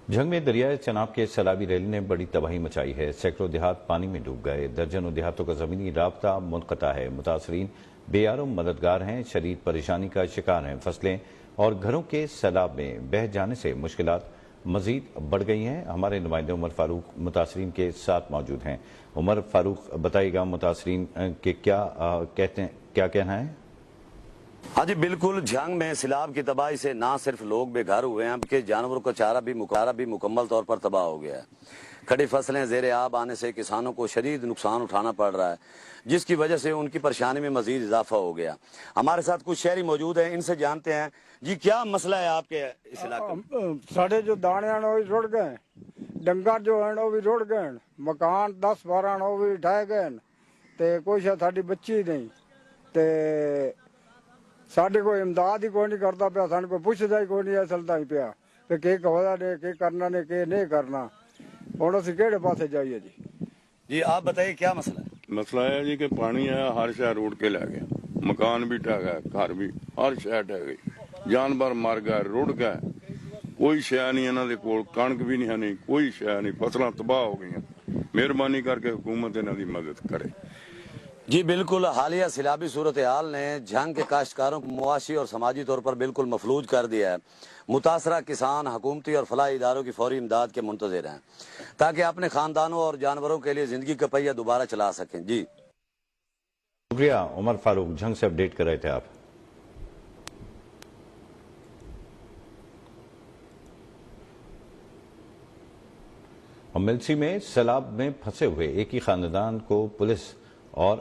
جھنگ میں دریائے چناب کے سیلابی ریلی نے بڑی تباہی مچائی ہے۔ سینکڑوں دیہات پانی میں ڈوب گئے، درجنوں دیہاتوں کا زمینی رابطہ منقطع ہے۔ متاثرین بے یار و مددگار ہیں، شدید پریشانی کا شکار ہیں۔ فصلیں اور گھروں کے سیلاب میں بہہ جانے سے مشکلات مزید بڑھ گئی ہیں۔ ہمارے نمائندے عمر فاروق متاثرین کے ساتھ موجود ہیں۔ عمر فاروق، بتائیے گا متاثرین کے کیا کہنا ہے؟ ہاں جی بالکل، جھنگ میں سیلاب کی تباہی سے نہ صرف لوگ بے گھر ہوئے ہیں بلکہ جانوروں کا چارہ بھی مکمل طور پر تباہ ہو گیا ہے۔ کھڑی فصلیں زیر آب آنے سے کسانوں کو شدید نقصان اٹھانا پڑ رہا ہے، جس کی وجہ سے ان کی پریشانی میں مزید اضافہ ہو گیا۔ ہمارے ساتھ کچھ شہری موجود ہیں، ان سے جانتے ہیں جی کیا مسئلہ ہے آپ کے اس علاقے میں؟ ساڑھے جو دانے ہیں وہ رڑ گئے، ڈنگر جو ہیں وہ بھی رڑ گئے، مکان 10-12 وہ بھی ڈھہ گئے، تے کوئی شاید ساڑی بچی نہیں، تے ساڑھے کوئی امداد ہی کوئی نہیں کرتا پیا، ساڑھے کوئی پوچھتا ہی کوئی نہیں چلتا ہی پیا کہ کہا نے کہ کرنا نے کہ نہیں کرنا، اور اسی کہڑے پاسے جائیے جی؟ جی آپ بتائیے کیا مسئلہ ہے؟ مسئلہ ہے جی کہ پانی آیا، ہر شہر روڑ کے لے گیا، مکان بھی ٹہ گئے، گھر بھی، ہر شہر ٹہ گئی، جانور مر گئے، رڑ گئے، کوئی شے نہیں انہوں دے کول، کنک بھی نہیں، کوئی شے نہیں، فصلیں تباہ ہو گئی ہیں۔ مہربانی کر کے حکومت انہوں دی مدد کرے۔ جی بالکل، حالیہ سیلابی صورتحال نے جھنگ کے کاشتکاروں کو معاشی اور سماجی طور پر بالکل مفلوج کر دیا ہے۔ متاثرہ کسان حکومتی اور فلاحی اداروں کی فوری امداد کے منتظر ہیں تاکہ اپنے خاندانوں اور جانوروں کے لیے زندگی کا پہیہ دوبارہ چلا سکیں۔ جی شکریہ عمر فاروق، جھنگ سے اپڈیٹ کر رہے تھے آپ۔ ملسی میں سیلاب میں پھنسے ہوئے ایک ہی خاندان کو پولیس اور